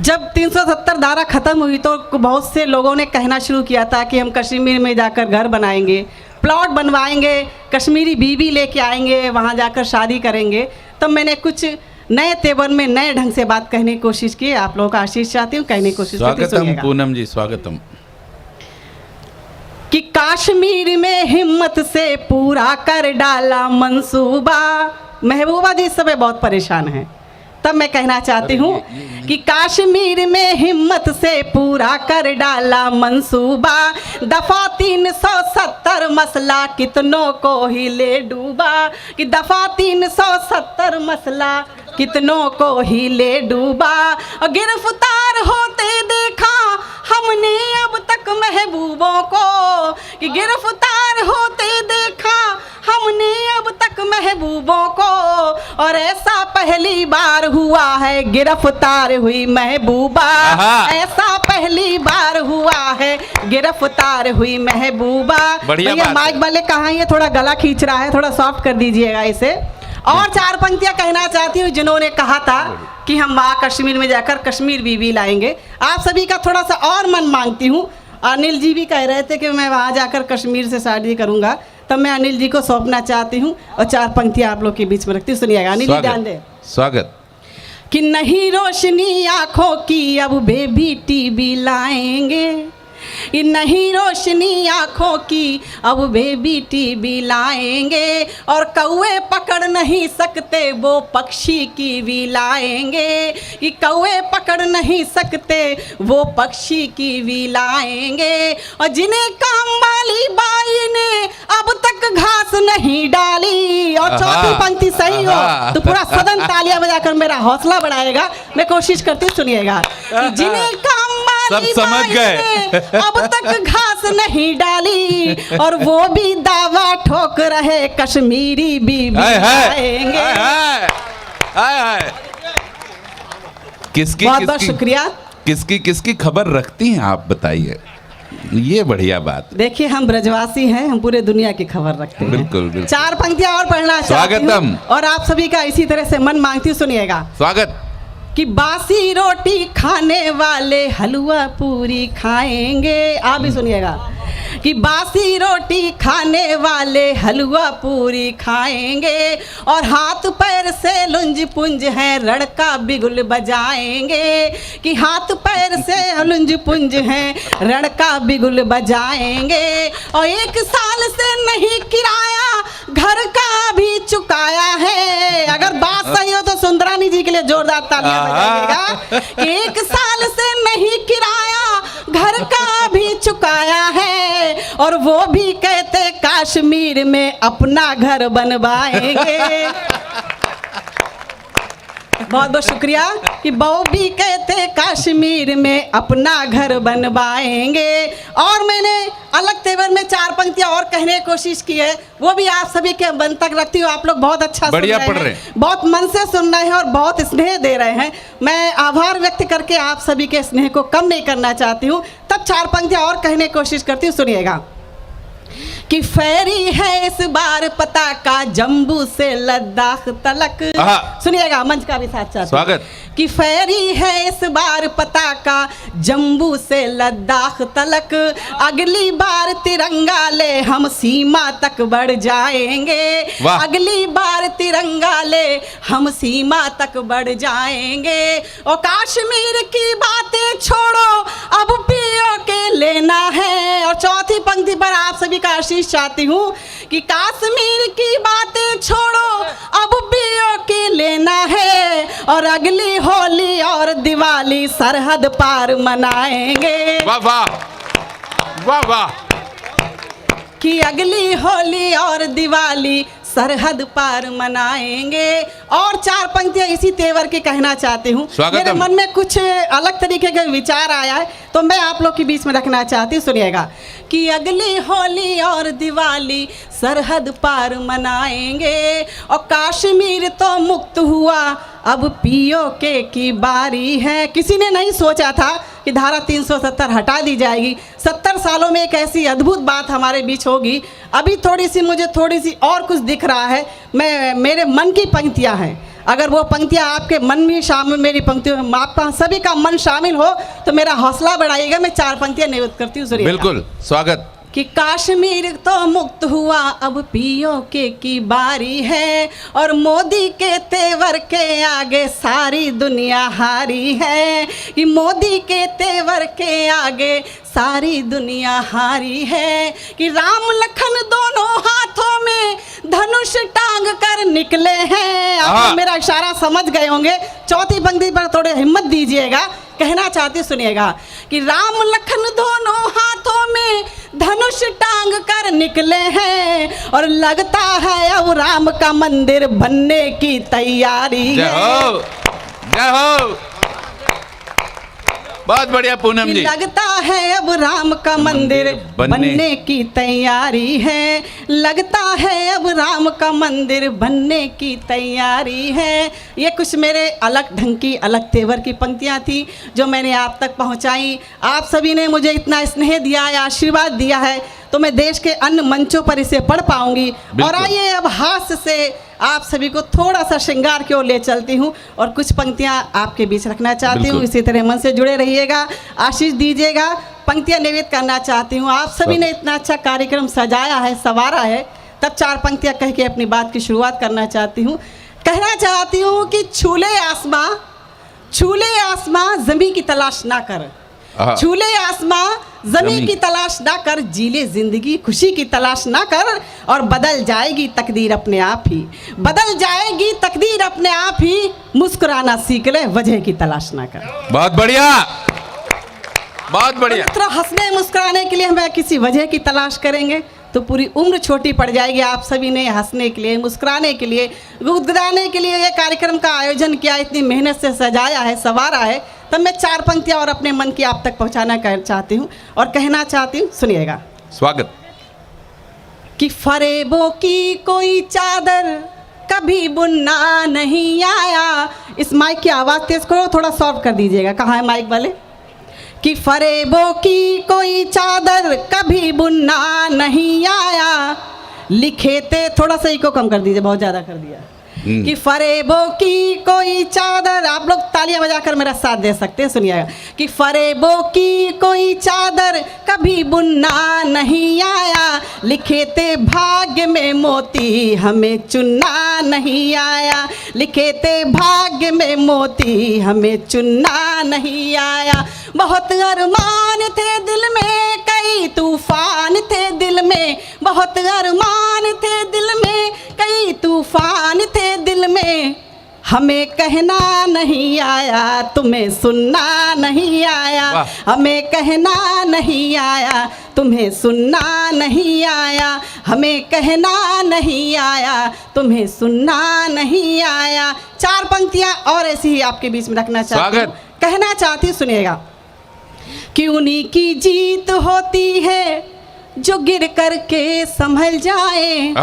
जब 370 धारा ख़त्म हुई तो बहुत से लोगों ने कहना शुरू किया था कि हम कश्मीर में जाकर घर बनाएंगे, प्लॉट बनवाएंगे, कश्मीरी बीवी लेके आएंगे, वहाँ जाकर शादी करेंगे। तब मैंने कुछ नए तेवर में नए ढंग से बात कहने की कोशिश की। आप लोगों का आशीष चाहती हूँ, कहने की कोशिश करती हूँ। स्वागतम पूनम जी, स्वागतम। कि कश्मीर में हिम्मत से पूरा कर डाला मंसूबा। महबूबा जी इस समय बहुत परेशान हैं। तब मैं कहना चाहती हूँ कि कश्मीर में हिम्मत से पूरा कर डाला मंसूबा। दफा 370 मसला कितनों को ही ले डूबा। कि दफा 370 मसला कितनों को ही ले डूबा। और गिरफ्तार होते देखा हमने अब तक महबूबों को। कि गिरफ्तार होते देखा हमने अब तक महबूबों को। और ऐसा पहली बार हुआ है गिरफ्तार हुई महबूबा। ऐसा पहली बार हुआ है गिरफ्तार हुई महबूबा। भैया माइक वाले कहाँ, ये थोड़ा गला खींच रहा है, थोड़ा सॉफ्ट कर दीजिएगा इसे। और 4 पंक्तियां कहना चाहती हूँ जिन्होंने कहा था कि हम वहाँ कश्मीर में जाकर कश्मीर बीवी लाएंगे। आप सभी का थोड़ा सा और मन मांगती हूँ। अनिल जी भी कह रहे थे कि मैं वहाँ जाकर कश्मीर से शादी करूँगा, तब मैं अनिल जी को सौंपना चाहती हूँ और 4 पंक्तियाँ आप लोग के बीच में रखती हूँ। सुनिएगा अनिल जी, ध्यान दें। स्वागत। कि नहीं रोशनी आँखों की अब बेबी टीवी लाएंगे। ये नहीं रोशनी आँखों की अब बेबी टीवी लाएंगे। और कौवे पकड़ नहीं सकते वो पक्षी की भी लाएंगे। ये कौवे पकड़ नहीं सकते वो पक्षी की भी लाएंगे। और जिन्हें काम वाली बाई ने अब तक घास नहीं डाली। और चौथी पंक्ति सही हो तो पूरा सदन तालियां बजाकर मेरा हौसला बढ़ाएगा। मैं कोशिश करती हूँ, सुनिएगा। जिन्हें काम सब समझ गए अब तक घास नहीं डाली। और वो भी दावा ठोक रहे कश्मीरी बीबी आएंगे। किसकी बहुत बहुत शुक्रिया। किसकी किसकी खबर रखती हैं आप बताइए, ये बढ़िया बात। देखिए हम ब्रजवासी हैं, हम पूरे दुनिया की खबर रखते हैं। बिल्कुल बिल्कुल। 4 पंक्तियां और पढ़ना चाहती हूं। स्वागतम। और आप सभी का इसी तरह से मन मांगती हूँ, सुनिएगा। स्वागत। कि बासी रोटी खाने वाले हलवा पूरी खाएंगे। आप भी सुनिएगा। कि बासी रोटी खाने वाले हलवा पूरी खाएंगे। और हाथ पैर से लुंज पुंज हैं रड़का बिगुल बजाएंगे। कि हाथ पैर से लुंज पुंज हैं रड़का बिगुल बजाएंगे। और 1 साल से नहीं किराया घर का भी चुकाया है। अगर बात सही हो तो सुंदरानी जी के लिए जोरदार तालियां बजाइएगा। 1 साल से नहीं किराया घर का भी चुकाया है। और वो भी कहते कश्मीर में अपना घर बनवाएंगे। बहुत बहुत शुक्रिया। कि वो भी कहते कश्मीर में अपना घर बनवाएंगे। और मैंने अलग तेवर में 4 पंक्तियां और कहने की कोशिश की है, वो भी आप सभी के मन तक रखती हूँ। आप लोग बहुत अच्छा बढ़िया सुन रहे हैं, बहुत मन से सुन रहे हैं और बहुत स्नेह दे रहे हैं। मैं आभार व्यक्त करके आप सभी के स्नेह को कम नहीं करना चाहती हूँ। तब 4 पंक्तियां और कहने की कोशिश करती हूँ, सुनिएगा। कि फेरी है इस बार पता का जम्बू से लद्दाख तलक। सुनिएगा, मंच का भी साथ। स्वागत। कि फेरी है इस बार पता का जम्बू से लद्दाख तलक। अगली बार तिरंगा ले हम सीमा तक बढ़ जाएंगे। अगली बार तिरंगा ले हम सीमा तक बढ़ जाएंगे। और कश्मीर की बातें छोड़ो अब पीओ के लेना है। और चौथी पंक्ति पर आप सभी का आशीष चाहती हूँ। कि कश्मीर की बातें छोड़ो अब पीओ के लेना है। और अगली होली और दिवाली सरहद पार मनाएंगे। वाह वाह वाह वाह। कि अगली होली और दिवाली सरहद पार मनाएंगे। और 4 पंक्तियां इसी तेवर के कहना चाहती हूँ। मेरे मन में कुछ अलग तरीके का विचार आया है तो मैं आप लोग के बीच में रखना चाहती हूँ, सुनिएगा। कि अगली होली और दिवाली सरहद पार मनाएंगे। और कश्मीर तो मुक्त हुआ अब पीओके की बारी है। किसी ने नहीं सोचा था कि धारा 370 हटा दी जाएगी। 70 सालों में एक ऐसी अद्भुत बात हमारे बीच होगी। अभी मुझे थोड़ी सी और कुछ दिख रहा है। मेरे मन की पंक्तियां हैं। अगर वो पंक्तियाँ आपके मन में शामिल, मेरी पंक्तियों में आपका सभी का मन शामिल हो तो मेरा हौसला बढ़ाइएगा। मैं 4 पंक्तियाँ निवेदित करती हूँ। सुनिए। बिल्कुल, स्वागत। कि कश्मीर तो मुक्त हुआ, अब पीओके की बारी है, और मोदी के तेवर के आगे सारी दुनिया हारी है। कि मोदी के तेवर के आगे सारी दुनिया हारी है। कि राम लखन दोनों हाथों में धनुष टांग कर निकले हैं। आप मेरा इशारा समझ गए होंगे। चौथी पंक्ति पर थोड़े हिम्मत दीजिएगा, कहना चाहती सुनिएगा। कि राम लखन दोनों हाथों में धनुष टांग कर निकले हैं, और लगता है अब राम का मंदिर बनने की तैयारी है। जय हो, जय हो। बहुत बढ़िया पूनम जी। लगता है अब राम का मंदिर बनने की तैयारी है। लगता है अब राम का मंदिर बनने की तैयारी है। ये कुछ मेरे अलग ढंग की, अलग तेवर की पंक्तियाँ थी जो मैंने आप तक पहुँचाई। आप सभी ने मुझे इतना स्नेह दिया है, आशीर्वाद दिया है, तो मैं देश के अन्य मंचों पर इसे पढ़ पाऊंगी। और आइए अब हास्य से आप सभी को थोड़ा सा श्रृंगार की ओर ले चलती हूँ और कुछ पंक्तियाँ आपके बीच रखना चाहती हूँ। इसी तरह मन से जुड़े रहिएगा, आशीष दीजिएगा। पंक्तियाँ निवेदित करना चाहती हूँ। आप सभी ने इतना अच्छा कार्यक्रम सजाया है, संवारा है, तब 4 पंक्तियाँ कह के अपनी बात की शुरुआत करना चाहती हूँ। कहना चाहती हूँ कि छूले आसमां ज़मीं की तलाश ना कर, छूले आसमां ज़मीं की तलाश ना कर, जीले जिंदगी खुशी की तलाश ना कर, और बदल जाएगी तकदीर अपने आप ही, बदल जाएगी तकदीर अपने आप ही, मुस्कुराना सीख ले, वजह की तलाश ना कर। बहुत बढ़िया, बहुत बढ़िया। तो हंसने मुस्कुराने के लिए हमें किसी वजह की तलाश करेंगे तो पूरी उम्र छोटी पड़ जाएगी। आप सभी ने हंसने के लिए, मुस्कुराने के लिए, गुदगुदाने के लिए ये कार्यक्रम का आयोजन किया, इतनी मेहनत से सजाया है, संवारा है, तब मैं 4 पंक्तियाँ और अपने मन की आप तक पहुँचाना चाहती हूँ और कहना चाहती हूँ। सुनिएगा। स्वागत। कि फरेबों की कोई चादर कभी बुनना नहीं आया। इस माइक की आवाज़ तेज करो, थोड़ा सॉफ्ट कर दीजिएगा। कहाँ है माइक वाले? कि फरेबों की कोई चादर कभी बुनना नहीं आया, लिखे थे, थोड़ा सा इको कम कर दीजिए, बहुत ज़्यादा कर दिया। कि फरेबों की कोई चादर, आप लोग तालियां बजाकर मेरा साथ दे सकते हैं। सुनिएगा। कि फरेबों की कोई चादर कभी बुनना नहीं आया, लिखे थे भाग्य में मोती हमें चुनना नहीं आया, लिखे थे भाग्य में मोती हमें चुनना नहीं आया। बहुत अरमान थे दिल में, कई तूफान थे दिल में, बहुत अरमान थे दिल में, कई तूफान थे दिल में, हमें कहना नहीं आया, तुम्हें सुनना नहीं आया, हमें कहना नहीं आया, तुम्हें सुनना नहीं आया, हमें कहना नहीं आया, तुम्हें सुनना नहीं आया। 4 पंक्तियां और ऐसी ही आपके बीच में रखना चाहती हूँ, कहना चाहती हूँ। सुनिएगा। कि उन्हीं की जीत होती है जो गिर करके संभल जाए,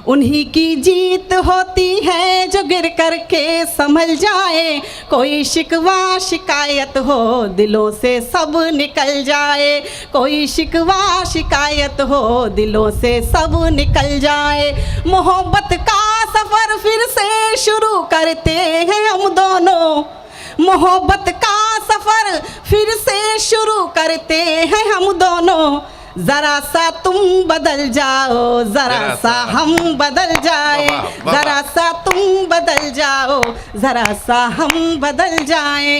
उन्हीं की जीत होती है जो गिर करके संभल जाए, कोई शिकवा शिकायत हो दिलों से सब निकल जाए, कोई शिकवा शिकायत हो दिलों से सब निकल जाए। मोहब्बत का सफ़र फिर से शुरू करते हैं हम दोनों, मोहब्बत का सफ़र फिर से शुरू करते हैं हम दोनों, जरा सा तुम बदल जाओ, जरा सा हम बदल जाए, जरा सा तुम बदल जाओ, जरा सा हम बदल जाए।